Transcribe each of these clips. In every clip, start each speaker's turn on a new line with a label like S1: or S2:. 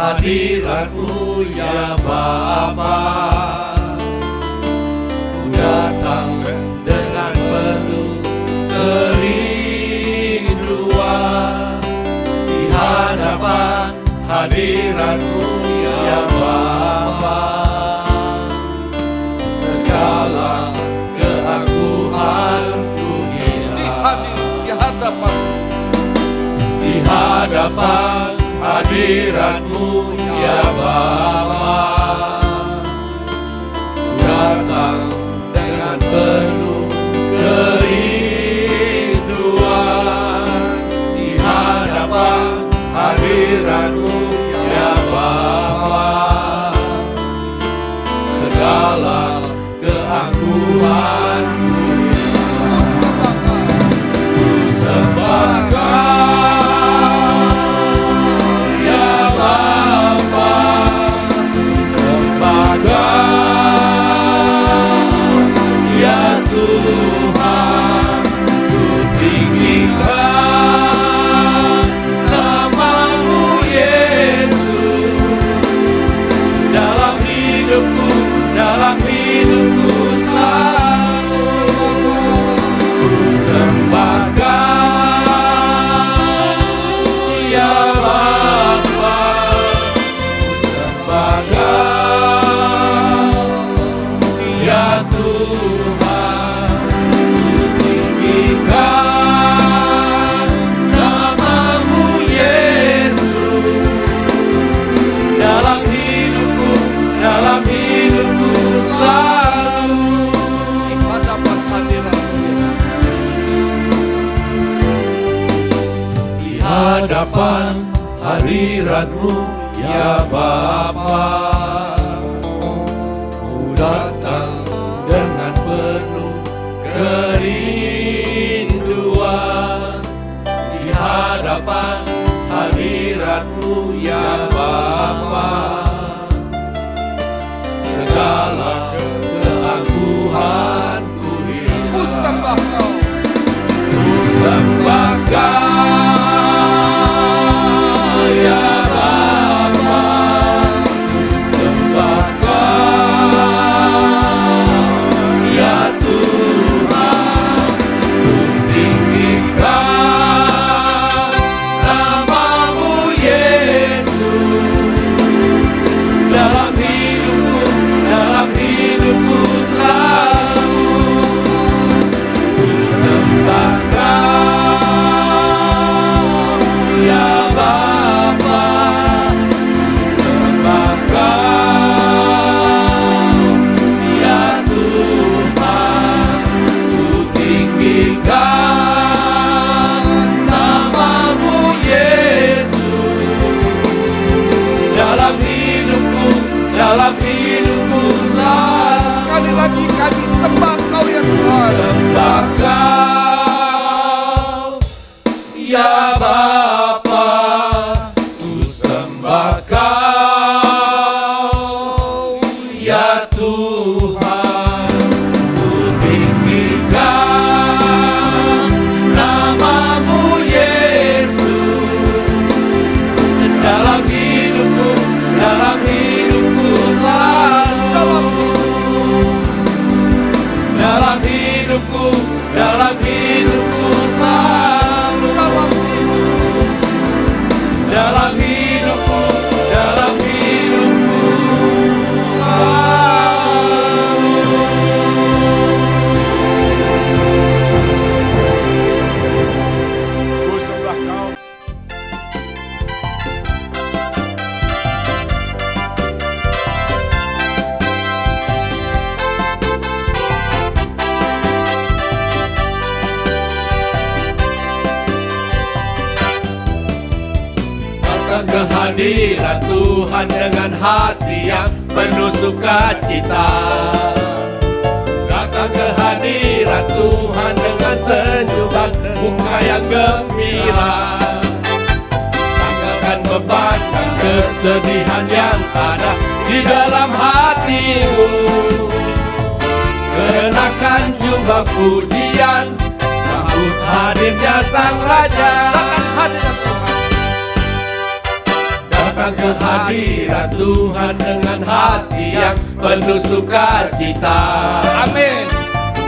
S1: hadirat-Mu ya Bapa. Ku datang dengan penuh kerinduan di hadapan hadirat-Mu ya Bapa. Segala keangkuhanku hilang di hadapan hadirat-Mu ya Bapa. Ku datang dengan penuh kerinduan di hadapan hadirat-Mu ya Bapa. Segala keangkuhanku ku sembahkan ya Bapa, sembahkan ya Tuhan, ku tinggikan nama-Mu Yesus dalam hidupku selalu. Sembahkan ya Bapa, sembahkan ya Tuhan, ku tinggikan nama-Mu Yesus dalam hidupku selalu. Di hadapan hadirat-Mu ya Bapa. Ku datang dengan penuh kerinduan di hadapan hadirat-Mu ya Bapa. Segala keangkuhanku hilang. Ku sembah Kau, ku sembahkan ya Bapa, sembahkan ya Tuhan, ku tinggikan nama-Mu Yesus dalam hidupku selalu. Ku sembahkan ya Bapa, sembahkan ya Tuhan, ku tinggikan nama-Mu Yesus dalam hidupku selalu.
S2: Sekali lagi kami sembah Kau ya Tuhan.
S1: Sembah Kau ya Bapa, ku sembah Kau ya Tuhan, ku tinggikan nama-Mu Yesus dalam hidupku selalu. Dalam hidupku selalu. Dalam hidupku selalu.
S2: Ku sembah Kau.
S1: Ke hadirat Tuhan dengan hati yang penuh sukacita. Datang ke hadirat Tuhan dengan senyuman muka yang gembira. Tanggalkan beban dan kesedihan yang ada di dalam hatimu. Kenakan jubah pujian, sambut hadirnya Sang Raja.
S2: Datang hadirat Tuhan.
S3: Datang ke hadirat Tuhan dengan hati yang penuh sukacita.
S2: Amin.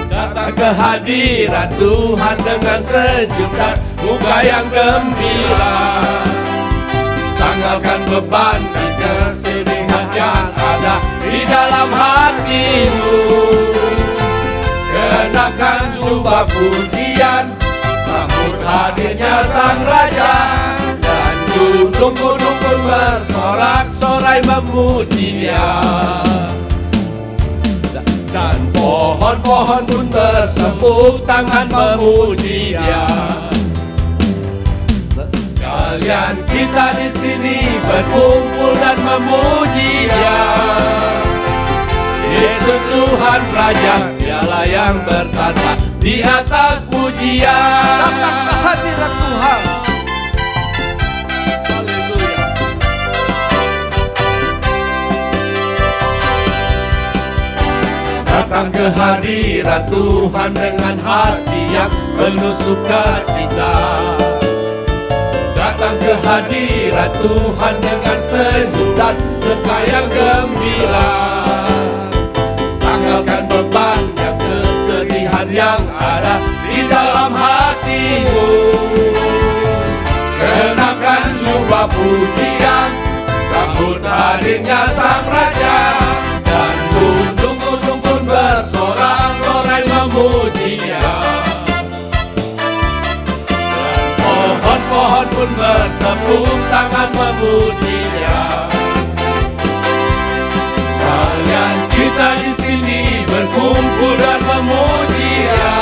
S3: Datang ke hadirat Tuhan dengan senyum dan muka yang gembira. Tanggalkan beban dan kesedihan yang ada di dalam hatimu. Kenakan jubah pujian, sambut hadirnya Sang Raja. Dan gunung-gunung pun bersorak-sorai memuji Dia. Dan pohon-pohon pun bersepuk tangan memuji Dia. Sekalian kita di sini berkumpul dan memuji Dia. Yesus Tuhan Raja, Dialah yang bertata di atas pujian.
S2: Datang ke hadirat Tuhan. Haleluya.
S3: Datang ke hadirat Tuhan dengan hati yang penuh sukacita. Datang ke hadirat Tuhan dengan senyum dan muka yang gembira. Tanggalkan beban dan kesedihan yang ada di dalam hatimu. Kenakan jubah pujian, sambut hadirnya Sang Raja. Dan gunung-gunung pun bersorak-sorai memuji Dia. Dan pohon-pohon pun bertepuk tangan memuji Dia. Sekalian kita di sini berkumpul dan memuji Dia.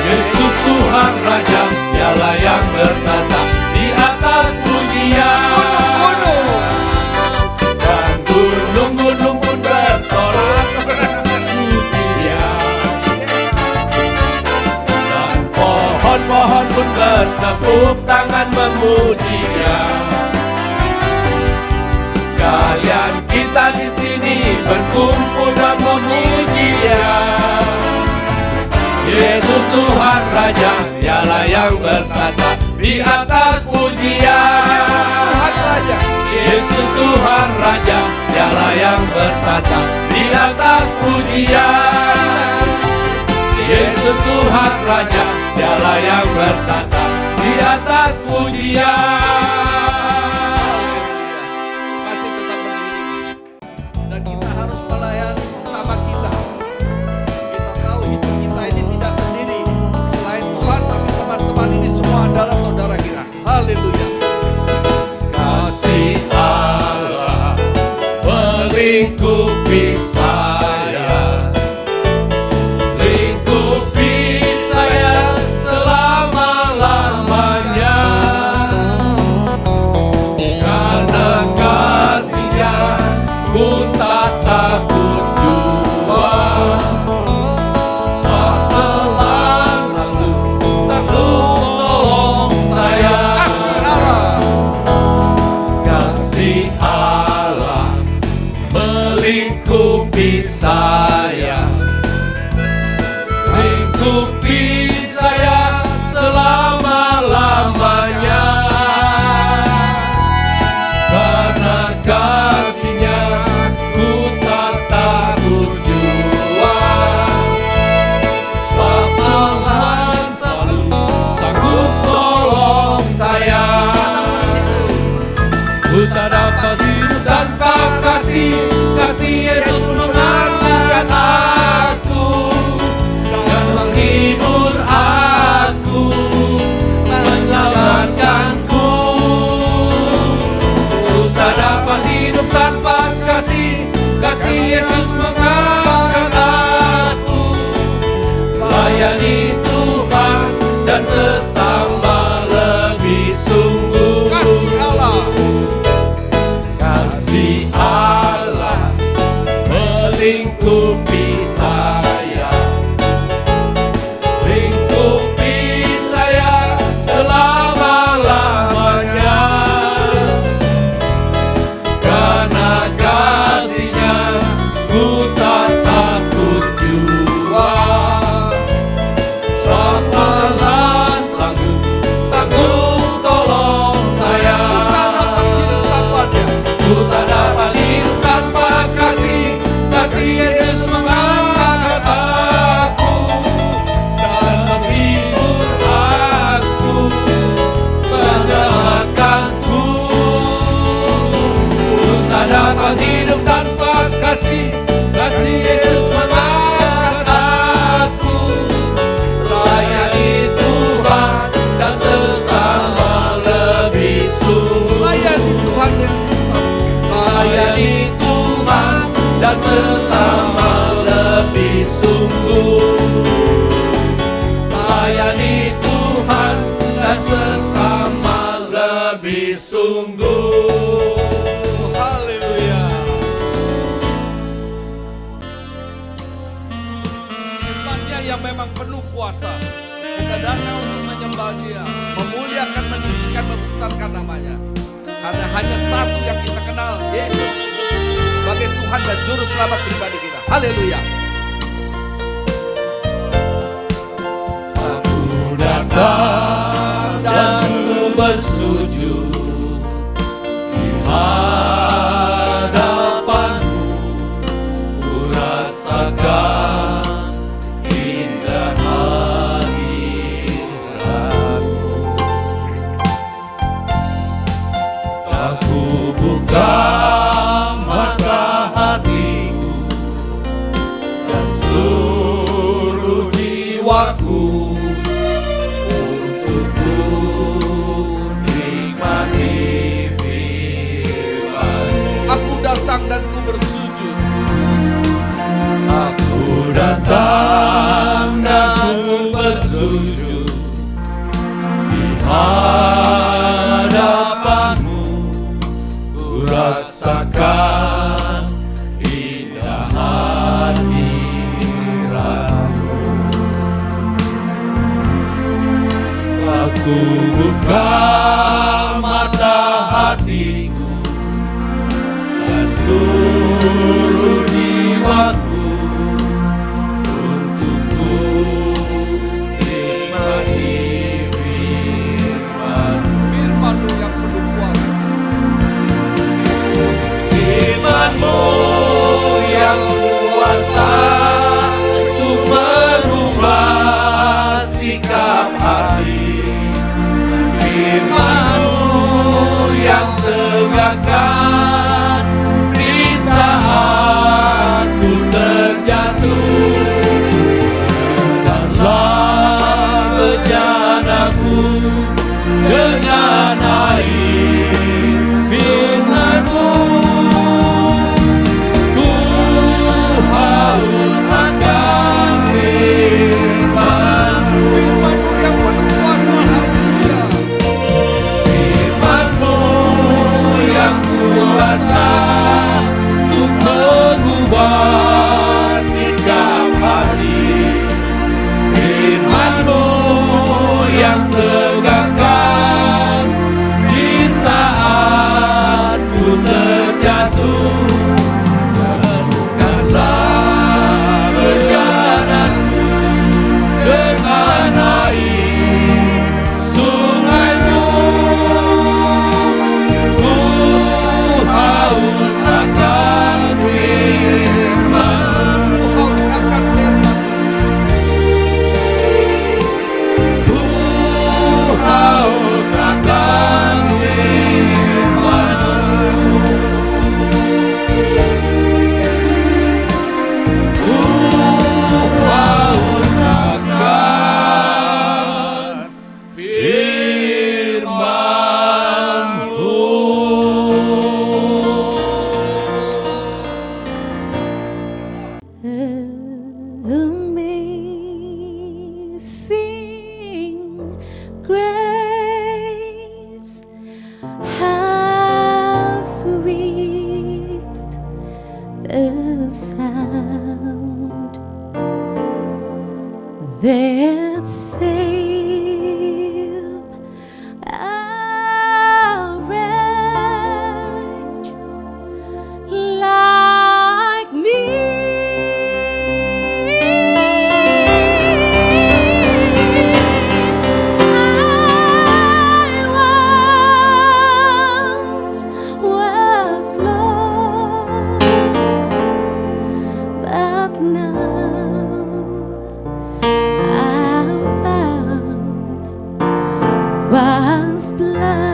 S3: Yesus Tuhan Raja, Dialah yang bertata di atas pujian. Dan gunung-gunung pun bersorak memuji Dia. Dan pohon-pohon pun bertepuk tangan memuji Dia. Sekalian kita di sini berkumpul dan memuji Dia. Yesus Tuhan Raja, Dialah yang bertata di atas pujian.
S2: Yesus Tuhan Raja.
S3: Yesus Tuhan Raja, Dialah yang bertata di atas pujian. Yesus Tuhan Raja, Dialah yang bertata di atas pujian.
S2: Masih tetap berdiri. Dan kita harus melayani sesama kita. Kita tahu hidup kita ini tidak sendiri. Selain Tuhan, tapi teman-teman ini semua adalah saudara kita. Haleluya.
S3: Kasih Allah melingkupi saya, lingkupi saya selama-lamanya. Karena kasih-Nya ku tak takut jua. Setelah lalu sanggup tolong saya.
S2: Kasih Allah.
S3: Kasih Allah melingkupi saya, lingkupi saya selama-lamanya. Karena kasih-Nya ku tak takut jua. Sebab Allah selalu sanggup tolong saya. Ku tak dapat hidup tanpa kasih Yesus mengantarkan aku dan menghibur aku, menyelamatkanku. Ku tak dapat hidup tanpa kasih Yesus mengantarkan aku, layani Tuhan dan sesama lebih sungguh.
S2: Kasih Allah.
S3: Kasih Allah melingkupi saya, lingkupi saya selama-lamanya. Karena kasih-Nya ku tak takut jua. Sebab Allah sanggup tolong saya.
S2: Ku tak dapat
S3: kasih Yesus mengangkat aku dan menghibur aku, menyelamatkanku. Ku tak dapat hidup tanpa kasih Yesus mengangkat aku. Layani Tuhan dan sesama lebih sungguh.
S2: Layani Tuhan yang sesama.
S3: Layani Tuhan dan sesama lebih sungguh. Layani Tuhan dan sesama lebih sungguh.
S2: Haleluya. Firman-Nya yang memang penuh kuasa. Kita datang untuk menyembah Dia, memuliakan, meninggikan, membesarkan namanya. Karena hanya satu yang kita kenal, Yesus Kristus sebagai Tuhan dan Juru Selamat pribadi kita. Haleluya.
S3: Aku datang dan ku bersujud di hadapanmu. Ku rasakan indah hadiratmu. Tak ku buka mata hatiku dan seluruh jiwaku untuk ku nikmati firman.
S2: Aku datang dan ku bersujud.
S3: Aku datang dan ku bersujud di hadapanmu. Ku rasakan indah hadiratmu. Aku buka mata hatiku dan seluruh jiwaku untuk ku nikmati firman.
S2: Firman-Mu yang penuh kuasa.
S3: Firman-Mu yang kuasa untuk merubah sikap hati. Firman-Mu yang tegakkan di saat ku terjatuh. Dalam bejanaku dengan air firman-Mu, ku haus akan firman-Mu.
S2: Firman-Mu yang penuh kuasa. Haleluya.
S3: Firman-Mu yang kuasa untuk mengubah sikap hati. Firman-Mu yang tegakkan di saat ku terjatuh. Teguhkanlah perjalananku dengan air sungai-Mu. Ku haus akan firman-Mu.
S2: Ku haus akan firman-Mu.
S3: Ku haus akan firman-Mu. Ku haus akan firman-Mu.
S4: Amazing grace, how sweet the sound that saved a wretch like me. I once was lost, but now I'm found was blind.